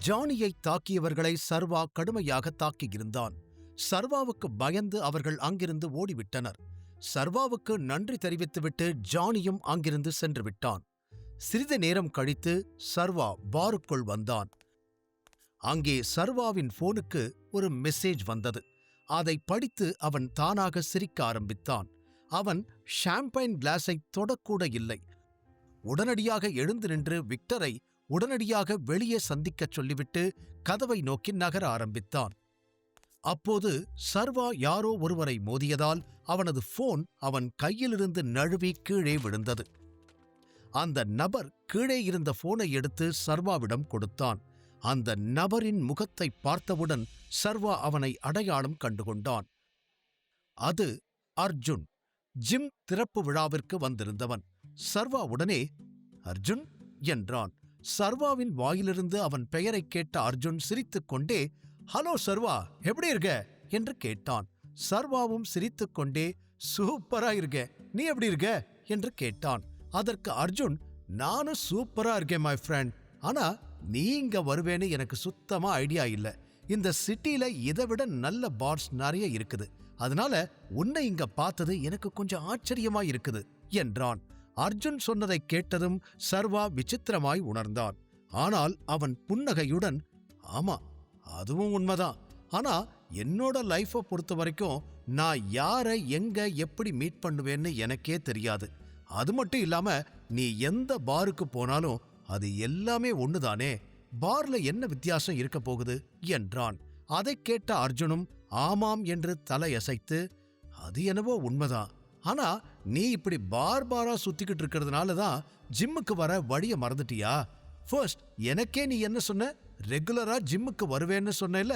ஜானியை தாக்கியவர்களை சர்வா கடுமையாக தாக்கியிருந்தான். சர்வாவுக்கு பயந்து அவர்கள் அங்கிருந்து ஓடிவிட்டனர். சர்வாவுக்கு நன்றி தெரிவித்துவிட்டு ஜானியும் அங்கிருந்து சென்று விட்டான். சிறிது நேரம் கழித்து சர்வா பாருக்குள் வந்தான். அங்கே சர்வாவின் போனுக்கு ஒரு மெசேஜ் வந்தது. அதை படித்து அவன் தானாக சிரிக்க ஆரம்பித்தான். அவன் ஷாம்பைன் கிளாஸை தொடக்கூட இல்லை. உடனடியாக எழுந்து நின்று விக்டரை உடனடியாக வெளியே சந்திக்கச் சொல்லிவிட்டு கதவை நோக்கி நகர ஆரம்பித்தான். அப்போது சர்வா யாரோ ஒருவரை மோதியதால் அவனது போன் அவன் கையிலிருந்து நழுவி கீழே விழுந்தது. அந்த நபர் கீழே இருந்த போனை எடுத்து சர்வாவிடம் கொடுத்தான். அந்த நபரின் முகத்தை பார்த்தவுடன் சர்வா அவனை அடையாளம் கண்டுகொண்டான். அது அர்ஜுன், ஜிம் திறப்பு விழாவிற்கு வந்திருந்தவன். சர்வா உடனே அர்ஜுன் என்றான். சர்வாவின் வாயிலிருந்து அவன் பெயரைக் கேட்ட அர்ஜுன் சிரித்துக்கொண்டே, ஹலோ சர்வா, எப்படி இருக்க என்று கேட்டான். சர்வாவும் சிரித்துக்கொண்டே, சூப்பரா இருக்க, நீ எப்படி இருக்க என்று கேட்டான். அதற்கு அர்ஜுன், நானும் சூப்பரா இருக்கேன் மை ஃப்ரெண்ட், ஆனா நீ இங்க வருவேன்னு எனக்கு சுத்தமா ஐடியா இல்ல. இந்த சிட்டில இதைவிட நல்ல பார்ஸ் நிறைய இருக்குது. அதனால உன்னை இங்க பார்த்தது எனக்கு கொஞ்சம் ஆச்சரியமா இருக்குது என்றான். அர்ஜுன் சொன்னதை கேட்டதும் சர்வா விசித்திரமாய் உணர்ந்தான். ஆனால் அவன் புன்னகையுடன், ஆமா அதுவும் உண்மைதான், ஆனா என்னோட லைஃபை பொறுத்த வரைக்கும் நான் யாரை எங்க எப்படி மீட் பண்ணுவேன்னு எனக்கே தெரியாது. அது மட்டும் இல்லாம நீ எந்த பாருக்கு போனாலும் அது எல்லாமே ஒண்ணுதானே, பார்ல என்ன வித்தியாசம் இருக்க போகுது என்றான். அதை கேட்ட அர்ஜுனும் ஆமாம் என்று தலையசைத்து, அது என்னவோ உண்மைதான், ஆனா நீ இப்படி பாரா சுத்திக்கிட்டு இருக்கிறதுனால தான் ஜிம்முக்கு வர வழிய மறந்துட்டியா? ஃபர்ஸ்ட் எனக்கே நீ என்ன சொன்ன, ரெகுலரா ஜிம்முக்கு வருவேன்னு சொன்னேல,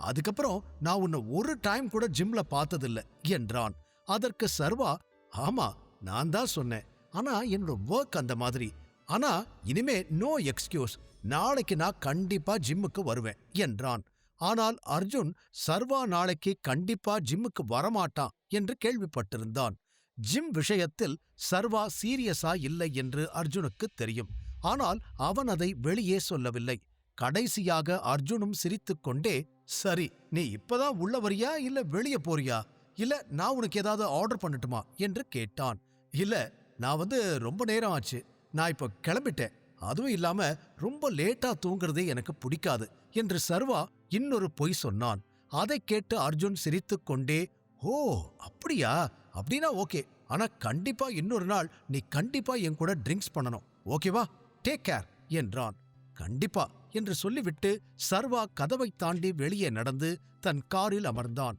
அதுக்கப்புறம் நான் உன்னை ஒரு டைம் கூட ஜிம்ல பார்த்ததில்ல என்றான். அதற்கு சர்வா, ஆமா நான் தான் சொன்னேன், ஆனா என்னோட ஒர்க் அந்த மாதிரி, ஆனா இனிமே நோ எக்ஸ்கியூஸ், நாளைக்கு நான் கண்டிப்பா ஜிம்முக்கு வருவேன் என்றான். ஆனால் அர்ஜுன் சர்வா நாளைக்கு கண்டிப்பா ஜிம்முக்கு வரமாட்டான் என்று கேள்விப்பட்டிருந்தான். ஜிம் விஷயத்தில் சர்வா சீரியஸா இல்லை என்று அர்ஜுனுக்கு தெரியும். ஆனால் அவன் அதை வெளியே சொல்லவில்லை. கடைசியாக அர்ஜுனும் சிரித்துக்கொண்டே, சரி நீ இப்பதான் உள்ள வரியா இல்ல வெளியே போறியா, இல்ல நான் உனக்கு ஏதாவது ஆர்டர் பண்ணட்டுமா என்று கேட்டான். இல்ல நான் ரொம்ப நேரம் ஆச்சு, நான் இப்ப கிளம்பிட்டேன், அதுவும் இல்லாம ரொம்ப லேட்டா தூங்குறதே எனக்கு பிடிக்காது என்று சர்வா இன்னொரு பொய் சொன்னான். அதை கேட்டு அர்ஜுன் சிரித்துக்கொண்டே, ஓ அப்படியா, அப்படின்னா ஓகே, ஆனா கண்டிப்பா இன்னொரு நாள் நீ கண்டிப்பா என் கூட ட்ரிங்க்ஸ் பண்ணணும், ஓகேவா, டேக் கேர் என்றான். கண்டிப்பா என்று சொல்லிவிட்டு சர்வா கதவை தாண்டி வெளியே நடந்து தன் காரில் அமர்ந்தான்.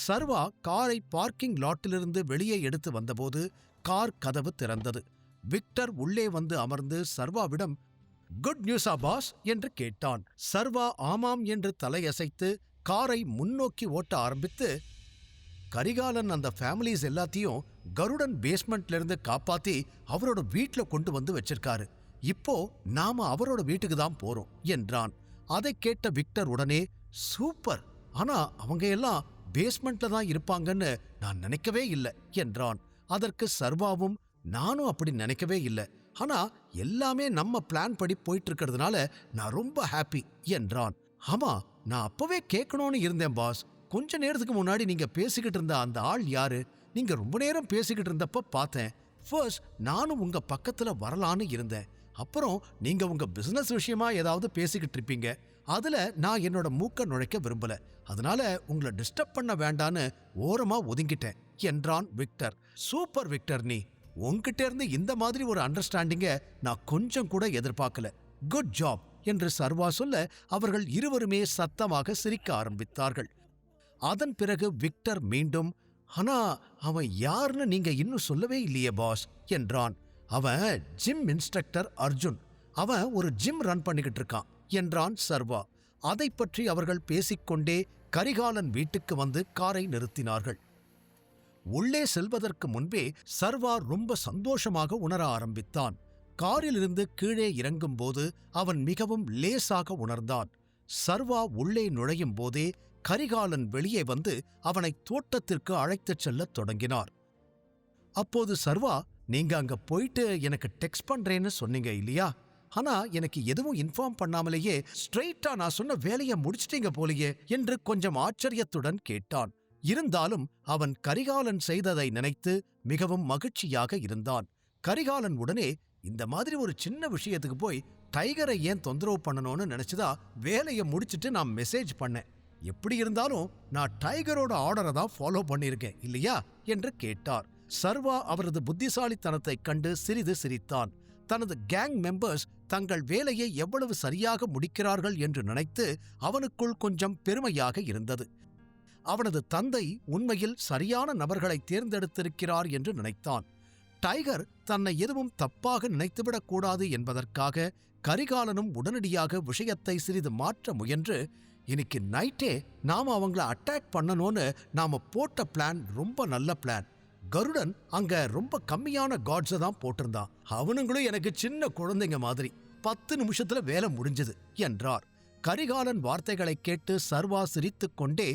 சர்வா காரை பார்க்கிங் லாட்டிலிருந்து வெளியே எடுத்து வந்தபோது கார் கதவு திறந்தது. விக்டர் உள்ளே வந்து அமர்ந்து சர்வாவிடம், குட் நியூஸா பாஸ் என்று கேட்டான். சர்வா ஆமாம் என்று தலையசைத்து காரை முன்னோக்கி ஓட்ட ஆரம்பித்து, கரிகாலன் அந்த ஃபேமிலிஸ் எல்லாத்தையும் கருடன் பேஸ்மெண்ட்ல இருந்து காப்பாத்தி அவரோட வீட்ல கொண்டு வந்து வச்சிருக்காரு, இப்போ நாம அவரோட வீட்டுக்கு தான் போறோம் என்றான். அதை கேட்ட விக்டர் உடனே, சூப்பர், ஆனா அவங்க எல்லாம் பேஸ்மெண்ட்ல தான் இருப்பாங்கன்னு நான் நினைக்கவே இல்லை என்றான். அதற்கு சர்வாவும், நானும் அப்படி நினைக்கவே இல்லை, ஆனா எல்லாமே நம்ம பிளான் படி போயிட்டு இருக்கிறதுனால நான் ரொம்ப ஹாப்பி என்றான். ஆமா நான் அப்பவே கேட்கணும்னு இருந்தேன் பாஸ், கொஞ்ச நேரத்துக்கு முன்னாடி நீங்க பேசிக்கிட்டு இருந்த அந்த ஆள் யாரு, நீங்க ரொம்ப நேரம் பேசிக்கிட்டு இருந்தப்ப பார்த்தேன். ஃபர்ஸ்ட் நானும் உங்க பக்கத்துல வரலான்னு இருந்தேன், அப்புறம் நீங்க உங்க பிசினஸ் விஷயமா ஏதாவது பேசிக்கிட்டு இருப்பீங்க, அதுல நான் என்னோட மூக்க நுழைக்க விரும்பல, அதனால உங்களை டிஸ்டர்ப் பண்ண வேண்டான்னு ஓரமா ஒதுங்கிட்டேன் என்றான் விக்டர். சூப்பர் விக்டர், நீ உன்கிட்ட இருந்து இந்த மாதிரி ஒரு அண்டர்ஸ்டாண்டிங்க நான் கொஞ்சம் கூட எதிர்பார்க்கல, குட் ஜாப் என்று சர்வா சொல்ல அவர்கள் இருவருமே சத்தமாக சிரிக்க ஆரம்பித்தார்கள். அதன் பிறகு விக்டர் மீண்டும், ஆனா அவன் யாருன்னு நீங்க இன்னும் சொல்லவே இல்லையே பாஸ் என்றான். அவன் ஜிம் இன்ஸ்ட்ரக்டர் அர்ஜுன், அவன் ஒரு ஜிம் ரன் பண்ணிக்கிட்டு இருக்கான் என்றான் சர்வா. அதை பற்றி அவர்கள் பேசிக்கொண்டே கரிகாலன் வீட்டுக்கு வந்து காரை நிறுத்தினார்கள். உள்ளே செல்வதற்கு முன்பே சர்வா ரொம்ப சந்தோஷமாக உணர ஆரம்பித்தான். காரிலிருந்து கீழே இறங்கும்போது அவன் மிகவும் லேசாக உணர்ந்தான். சர்வா உள்ளே நுழையும் போதே கரிகாலன் வெளியே வந்து அவனை தோட்டத்திற்கு அழைத்துச் செல்லத் தொடங்கினார். அப்போது சர்வா, நீங்க அங்க போயிட்டு எனக்கு டெக்ஸ்ட் பண்றேன்னு சொன்னீங்க இல்லையா, ஆனா எனக்கு எதுவும் இன்ஃபார்ம் பண்ணாமலேயே ஸ்ட்ரெயிட்டா நான் சொன்ன வேலையை முடிச்சிட்டீங்க போலயே என்று கொஞ்சம் ஆச்சரியத்துடன் கேட்டான். இருந்தாலும் அவன் கரிகாலன் செய்ததை நினைத்து மிகவும் மகிழ்ச்சியாக இருந்தான். கரிகாலன் உடனே, இந்த மாதிரி ஒரு சின்ன விஷயத்துக்கு போய் டைகரை ஏன் தொந்தரவு பண்ணணும்னு நினைச்சுதா வேலையை முடிச்சிட்டு நான் மெசேஜ் பண்ணேன். எப்படி இருந்தாலும் நான் டைகரோட ஆர்டரை தான் ஃபாலோ பண்ணியிருக்கேன் இல்லையா என்று கேட்டார். சர்வா அவரது புத்திசாலித்தனத்தைக் கண்டு சிறிது சிரித்தான். தனது கேங் மெம்பர்ஸ் தங்கள் வேலையை எவ்வளவு சரியாக முடிக்கிறார்கள் என்று நினைத்து அவனுக்குள் கொஞ்சம் பெருமையாக இருந்தது. அவனது தந்தை உண்மையில் சரியான நபர்களை தேர்ந்தெடுத்திருக்கிறார் என்று நினைத்தான். டைகர் தன்னை எதுவும் தப்பாக நினைத்துவிடக் கூடாது என்பதற்காக கரிகாலனும் உடனடியாக விஷயத்தை சிறிது மாற்ற முயன்று, இன்னைக்கு நைட்டே நாம அவங்கள அட்டாக் பண்ணணும்னு நாம போட்ட பிளான் ரொம்ப நல்ல பிளான். கருடன் அங்க ரொம்ப கம்மியான காட்ஸை தான் போட்டிருந்தான். அவனுங்களும் எனக்கு சின்ன குழந்தைங்க மாதிரி. 10 நிமிஷத்துல வேலை முடிஞ்சது என்றார். கரிகாலன் வார்த்தைகளை கேட்டு சர்வா சிரித்துக் கொண்டே,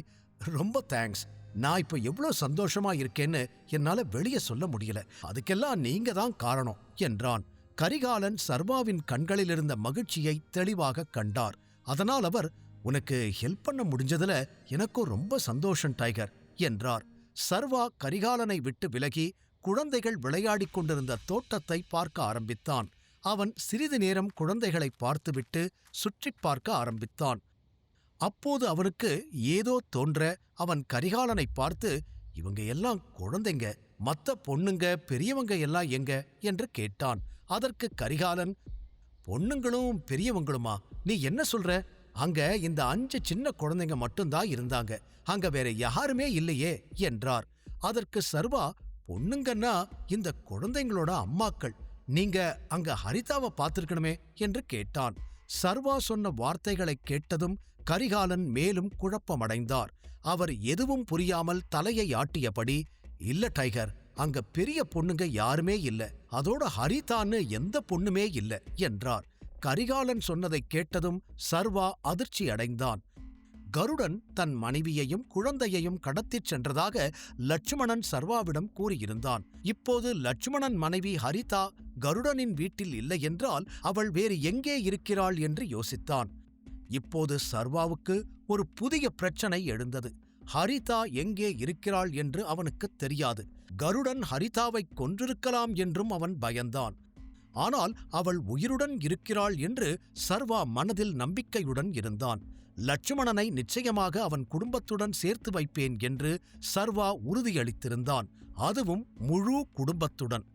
ரொம்ப தேங்க்ஸ். நான் இப்ப எவ்வளவு சந்தோஷமா இருக்கேன்னு என்னால வெளியே சொல்ல முடியல. அதுக்கெல்லாம் நீங்க தான் காரணம் என்றான். கரிகாலன் சர்வாவின் கண்களில் இருந்த மகிழ்ச்சியை தெளிவாக கண்டார். அதனால் அவர், உனக்கு ஹெல்ப் பண்ண முடிஞ்சதுல எனக்கும் ரொம்ப சந்தோஷம் டைகர் என்றார். சர்வா கரிகாலனை விட்டு விலகி குழந்தைகள் விளையாடிக் கொண்டிருந்த தோட்டத்தை பார்க்க ஆரம்பித்தான். அவன் சிறிது நேரம் குழந்தைகளை பார்த்துவிட்டு சுற்றி பார்க்க ஆரம்பித்தான். அப்போது அவனுக்கு ஏதோ தோன்ற அவன் கரிகாலனை பார்த்து, இவங்க எல்லாம் குழந்தைங்க, மத்த பொண்ணுங்க பெரியவங்க எல்லாம் எங்க என்று கேட்டான். அதற்கு கரிகாலன், பொண்ணுங்களும் பெரியவங்களுமா? நீ என்ன சொல்ற? அங்க இந்த 5 சின்ன குழந்தைங்க மட்டும்தான் இருந்தாங்க, அங்க வேற யாருமே இல்லையே என்றார். அதற்கு சர்வா, பொண்ணுங்கன்னா இந்த குழந்தைங்களோட அம்மாக்கள், நீங்க அங்க ஹரிதாவை பார்த்திருக்கணுமே என்று கேட்டான். சர்வா சொன்ன வார்த்தைகளை கேட்டதும் கரிகாலன் மேலும் குழப்பமடைந்தார். அவர் எதுவும் புரியாமல் தலையை ஆட்டியபடி, இல்ல டைகர், அங்க பெரிய பொண்ணுங்க யாருமே இல்ல, அதோட ஹரிதான்னு எந்த பொண்ணுமே இல்ல என்றார். கரிகாலன் சொன்னதை கேட்டதும் சர்வா அதிர்ச்சி அடைந்தான். கருடன் தன் மனைவியையும் குழந்தையையும் கடத்திச் சென்றதாக லட்சுமணன் சர்வாவிடம் கூறியிருந்தான். இப்போது லட்சுமணன் மனைவி ஹரிதா கருடனின் வீட்டில் இல்லை என்றால் அவள் வேறு எங்கே இருக்கிறாள் என்று யோசித்தான். இப்போது சர்வாவுக்கு ஒரு புதிய பிரச்சனை எழுந்தது. ஹரிதா எங்கே இருக்கிறாள் என்று அவனுக்கு தெரியாது. கருடன் ஹரிதாவை கொன்றிருக்கலாம் என்றும் அவன் பயந்தான். ஆனால் அவள் உயிருடன் இருக்கிறாள் என்று சர்வா மனதில் நம்பிக்கையுடன் இருந்தான். லட்சுமணனை நிச்சயமாக அவன் குடும்பத்துடன் சேர்த்து வைப்பேன் என்று சர்வா உறுதியளித்திருந்தான், அதுவும் முழு குடும்பத்துடன்.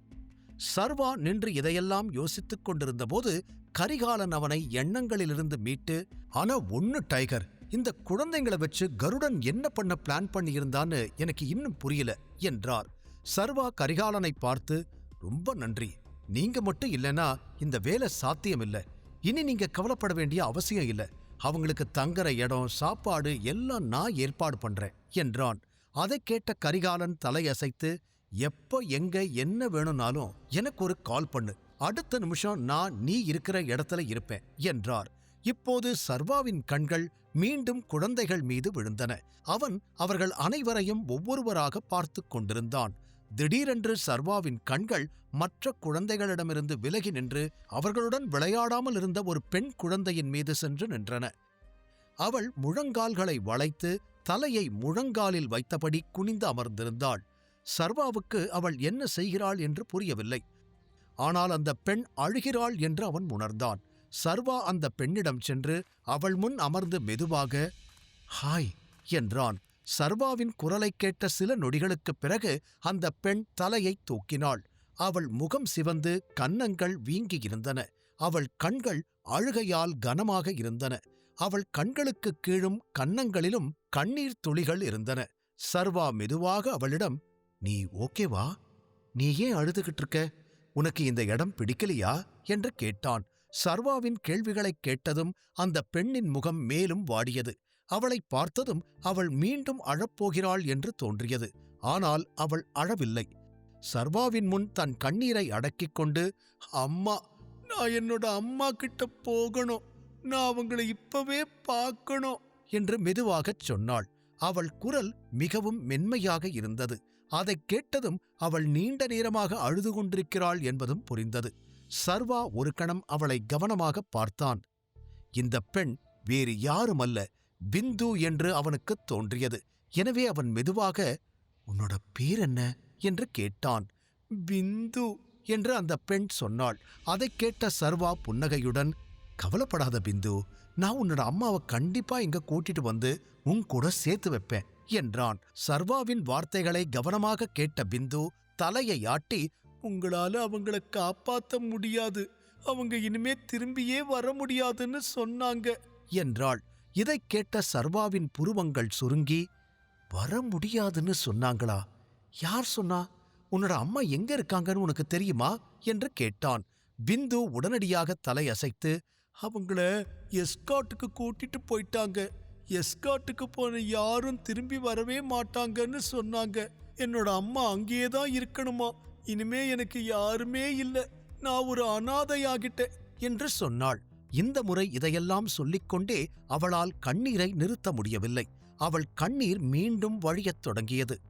சர்வா நின்று இதையெல்லாம் யோசித்துக் கொண்டிருந்தபோது கரிகாலன் அவனை எண்ணங்களிலிருந்து மீட்டு, ஆனா ஒன்னு டைகர், இந்த குழந்தைங்களை வச்சு கருடன் என்ன பண்ண பிளான் பண்ணியிருந்தான்னு எனக்கு இன்னும் புரியல என்றார். சர்வா கரிகாலனை பார்த்து, ரொம்ப நன்றி, நீங்க மட்டும் இல்லைன்னா இந்த வேலை சாத்தியமில்லை. இனி நீங்க கவலைப்பட வேண்டிய அவசியம் இல்லை. அவங்களுக்கு தங்குற இடம், சாப்பாடு எல்லாம் நான் ஏற்பாடு பண்றேன் என்றான். அதை கேட்ட கரிகாலன் தலையசைத்து, எப்ப எங்க என்ன வேணும்னாலும் எனக்கு ஒரு கால் பண்ணு, அடுத்த நிமிஷம் நான் நீ இருக்கிற இடத்துல இருப்பேன் என்றார். இப்போது சர்வாவின் கண்கள் மீண்டும் குழந்தைகள் மீது விழுந்தன. அவன் அவர்கள் அனைவரையும் ஒவ்வொருவராக பார்த்து கொண்டிருந்தான். திடீரென்று சர்வாவின் கண்கள் மற்ற குழந்தைகளிடமிருந்து விலகி நின்று அவர்களுடன் விளையாடாமல் இருந்த ஒரு பெண் குழந்தையின் மீது சென்று நின்றன. அவள் முழங்கால்களை வளைத்து தலையை முழங்காலில் வைத்தபடி குனிந்து அமர்ந்திருந்தாள். சர்வாவுக்கு அவள் என்ன செய்கிறாள் என்று புரியவில்லை. ஆனால் அந்த பெண் அழுகிறாள் என்று அவன் உணர்ந்தான். சர்வா அந்த பெண்ணிடம் சென்று அவள் முன் அமர்ந்து மெதுவாக ஹாய் என்றான். சர்வாவின் குரலை கேட்ட சில நொடிகளுக்குப் பிறகு அந்த பெண் தலையை தூக்கினாள். அவள் முகம் சிவந்து கன்னங்கள் வீங்கியிருந்தன. அவள் கண்கள் அழுகையால் கனமாக இருந்தன. அவள் கண்களுக்கு கீழும் கன்னங்களிலும் கண்ணீர் துளிகள் இருந்தன. சர்வா மெதுவாக அவளிடம், நீ ஓகேவா? நீ ஏன் அழுதுகிட்டு இருக்க? உனக்கு இந்த இடம் பிடிக்கலையா என்று கேட்டான். சர்வாவின் கேள்விகளைக் கேட்டதும் அந்த பெண்ணின் முகம் மேலும் வாடியது. அவளை பார்த்ததும் அவள் மீண்டும் அழப்போகிறாள் என்று தோன்றியது. ஆனால் அவள் அழவில்லை. சர்வாவின் முன் தன் கண்ணீரை அடக்கிக் கொண்டு, அம்மா, நான் என்னோட அம்மா கிட்ட போகணும், நான் அவங்களை இப்பவே பார்க்கணும் என்று மெதுவாகச் சொன்னாள். அவள் குரல் மிகவும் மென்மையாக இருந்தது. அதைக் கேட்டதும் அவள் நீண்ட நேரமாக அழுது கொண்டிருக்கிறாள் என்பதும் புரிந்தது. சர்வா ஒரு கணம் அவளை கவனமாக பார்த்தான். இந்த பெண் வேறு யாருமல்ல, பிந்து என்று அவனுக்குத் தோன்றியது. எனவே அவன் மெதுவாக, "உன்னோட பேர் என்ன?" என்று கேட்டான். "பிந்து" என்று அந்த பெண் சொன்னாள். அதைக் கேட்ட சர்வா புன்னகையுடன், "கவலைப்படாத பிந்து, நான் உன்னோட அம்மாவை கண்டிப்பா இங்க கூட்டிட்டு வந்து உன் கூட சேர்த்து வைப்பேன்" என்றான். சர்வாவின் வார்த்தைகளை கவனமாக கேட்ட பிந்து தலையை ஆட்டி, "உங்களால அவங்கள காப்பாத்த முடியாது, அவங்க இனிமே திரும்பியே வர முடியாதுன்னு சொன்னாங்க" என்றாள். இதைக் கேட்ட சர்வாவின் புருவங்கள் சுருங்கி, "வர முடியாதுன்னு சொன்னாங்களா? யார் சொன்னா? உன்னோட அம்மா எங்க இருக்காங்கன்னு உனக்கு தெரியுமா?" என்று கேட்டான். பிந்து உடனடியாக தலையசைத்து, "அவங்கள எஸ்காட்டுக்கு கூட்டிட்டு போயிட்டாங்க. எஸ்காட்டுக்கு போன யாரும் திரும்பி வரவே மாட்டாங்கன்னு சொன்னாங்க. என்னோட அம்மா அங்கேயேதான் இருக்கணுமா. இனிமே எனக்கு யாருமே இல்ல. நான் ஒரு அனாதையாகிட்டேன்" என்று சொன்னாள். இந்த முறை இதையெல்லாம் சொல்லிக்கொண்டே அவளால் கண்ணீரை நிறுத்த முடியவில்லை. அவள் கண்ணீர் மீண்டும் வழியத் தொடங்கியது.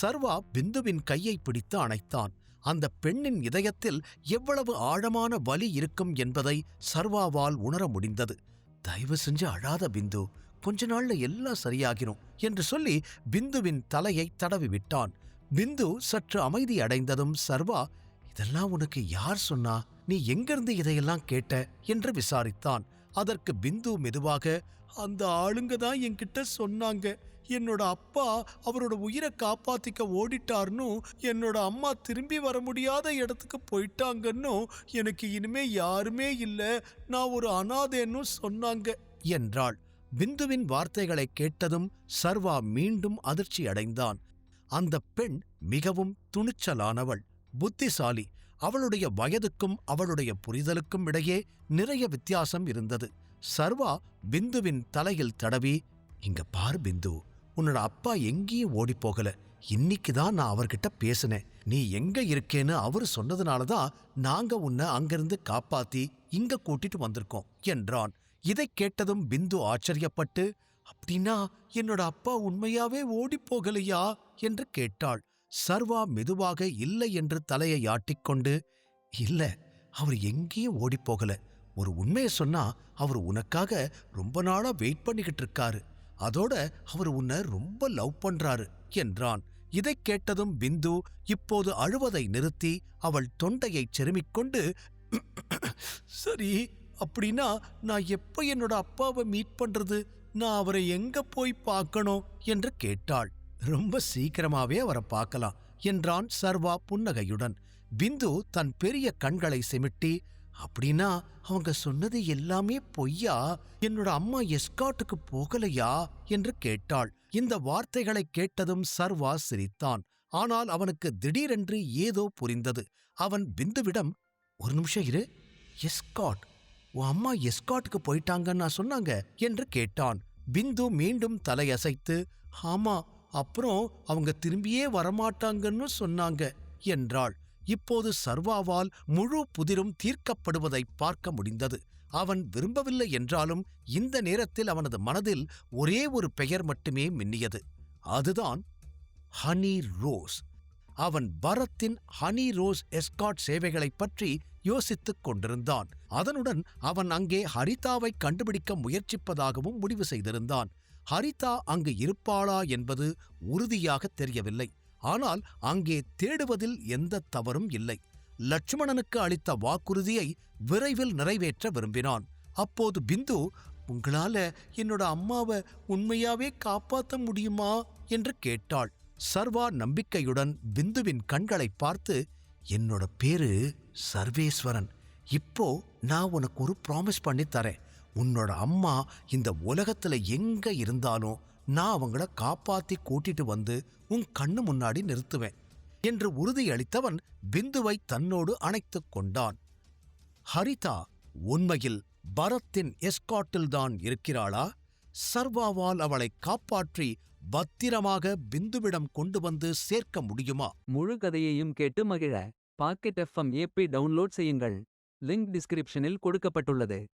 சர்வா பிந்துவின் கையை பிடித்து அணைத்தான். அந்த பெண்ணின் இதயத்தில் எவ்வளவு ஆழமான வலி இருக்கும் என்பதை சர்வாவால் உணர முடிந்தது. "தயவு செஞ்சு அழாத பிந்து, கொஞ்ச நாள்ல எல்லாம் சரியாகிரும்" என்று சொல்லி பிந்துவின் தலையை தடவி விட்டான். பிந்து சற்று அமைதி அடைந்ததும் சர்வா, "இதெல்லாம் உனக்கு யார் சொன்னா? நீ எங்கிருந்து இதையெல்லாம் கேட்ட?" என்று விசாரித்தான். அதற்கு பிந்து மெதுவாக, "அந்த ஆளுங்க தான் என்கிட்ட சொன்னாங்க. என்னோட அப்பா அவரோட உயிரை காப்பாத்திக்க ஓடிட்டார்னு, என்னோட அம்மா திரும்பி வர முடியாத இடத்துக்கு போயிட்டாங்கன்னு, எனக்கு இனிமே யாருமே இல்ல, நான் ஒரு அனாதைன்னு சொன்னாங்க" என்றாள். பிந்துவின் வார்த்தைகளை கேட்டதும் சர்வா மீண்டும் அதிர்ச்சி அடைந்தான். அந்த பெண் மிகவும் துணிச்சலானவள், புத்திசாலி. அவளுடைய வயதுக்கும் அவளுடைய புரிதலுக்கும் இடையே நிறைய வித்தியாசம் இருந்தது. சர்வா பிந்துவின் தலையில் தடவி, "இங்க பார் பிந்து, உன்னோட அப்பா எங்கேயும் ஓடிப்போகல. இன்னைக்குதான் நான் அவர்கிட்ட பேசினேன். நீ எங்க இருக்கேன்னு அவரு சொன்னதுனாலதான் நாங்க உன்னை அங்கிருந்து காப்பாத்தி இங்க கூட்டிட்டு வந்திருக்கோம்" என்றான். இதைக் கேட்டதும் பிந்து ஆச்சரியப்பட்டு, "அப்படின்னா என்னோட அப்பா உண்மையாவே ஓடிப்போகலையா?" என்று கேட்டாள். சர்வா மெதுவாக இல்லை என்று தலையை ஆட்டிக்கொண்டு, "இல்ல, அவர் எங்கேயும் ஓடிப்போகல. ஒரு உண்மையை சொன்னா அவர் உனக்காக ரொம்ப நாளா வெயிட் பண்ணிக்கிட்டு இருக்காரு. அதோட அவர் உன்னை ரொம்ப லவ் பண்றாரு" என்றான். இதைக் கேட்டதும் பிந்து இப்போது அழுவதை நிறுத்தி அவள் தொண்டையைச் செருமிக்கொண்டு, "சரி, அப்படின்னா நான் எப்ப என்னோட அப்பாவை மீட் பண்றது? நான் அவரை எங்க போய் பார்க்கணும்?" என்று கேட்டாள். "ரொம்ப சீக்கிரமாவே அவரை பார்க்கலாம்" என்றான் சர்வா புன்னகையுடன். பிந்து தன் பெரிய கண்களை சிமிட்டி, "அப்படின்னா அவங்க சொன்னது எல்லாமே பொய்யா? என்னோட அம்மா எஸ்காட்டுக்கு போகலையா?" என்று கேட்டாள். இந்த வார்த்தைகளைக் கேட்டதும் சர்வா சிரித்தான். ஆனால் அவனுக்கு திடீரென்று ஏதோ புரிந்தது. அவன் பிந்துவிடம், "ஒரு நிமிஷம் இரு, எஸ்காட்? உன் அம்மா எஸ்காட்டுக்கு போயிட்டாங்கன்னு நான் சொன்னாங்க" என்று கேட்டான். பிந்து மீண்டும் தலையசைத்து, "ஆமா, அப்புறம் அவங்க திரும்பியே வரமாட்டாங்கன்னு சொன்னாங்க" என்றாள். இப்போது சர்வாவால் முழு புதிரும் தீர்க்கப்படுவதை பார்க்க முடிந்தது. அவன் விரும்பவில்லை என்றாலும் இந்த நேரத்தில் அவனது மனதில் ஒரே ஒரு பெயர் மட்டுமே மின்னியது. அதுதான் ஹனி ரோஸ். அவன் பரத்தின் ஹனி ரோஸ் எஸ்காட் சேவைகளைப் பற்றி யோசித்துக் கொண்டிருந்தான். அதனுடன் அவன் அங்கே ஹரிதாவை கண்டுபிடிக்க முயற்சிப்பதாகவும் முடிவு செய்திருந்தான். ஹரிதா அங்கு இருப்பாளா என்பது உறுதியாக தெரியவில்லை. ஆனால் அங்கே தேடுவதில் எந்த தவறும் இல்லை. லட்சுமணனுக்கு அளித்த வாக்குறுதியை விரைவில் நிறைவேற்ற விரும்பினான். அப்போது பிந்து, "உங்களால என்னோட அம்மாவை உண்மையாவே காப்பாற்ற முடியுமா?" என்று கேட்டாள். சர்வா நம்பிக்கையுடன் பிந்துவின் கண்களை பார்த்து, "என்னோட பேரு சர்வேஸ்வரன். இப்போ நான் உனக்கு ஒரு ப்ராமிஸ் பண்ணி தரேன். உன்னோட அம்மா இந்த உலகத்துல எங்க இருந்தாலும் நான் அவங்கள காப்பாத்தி கூட்டிட்டு வந்து உன் கண்ணு முன்னாடி நிறுத்துவேன்" என்று உறுதியளித்தவன் பிந்துவை தன்னோடு அணைத்துக் கொண்டான். ஹரிதா உண்மையில் பரத்தின் எஸ்காட்டில்தான் இருக்கிறாளா? சர்வாவால் அவளை காப்பாற்றி பத்திரமாக பிந்துவிடம் கொண்டு வந்து சேர்க்க முடியுமா? முழு கதையையும் கேட்டு மகிழ பாக்கெட் FM ஏபி டவுன்லோட் செய்யுங்கள். லிங்க் டிஸ்கிரிப்ஷனில் கொடுக்கப்பட்டுள்ளது.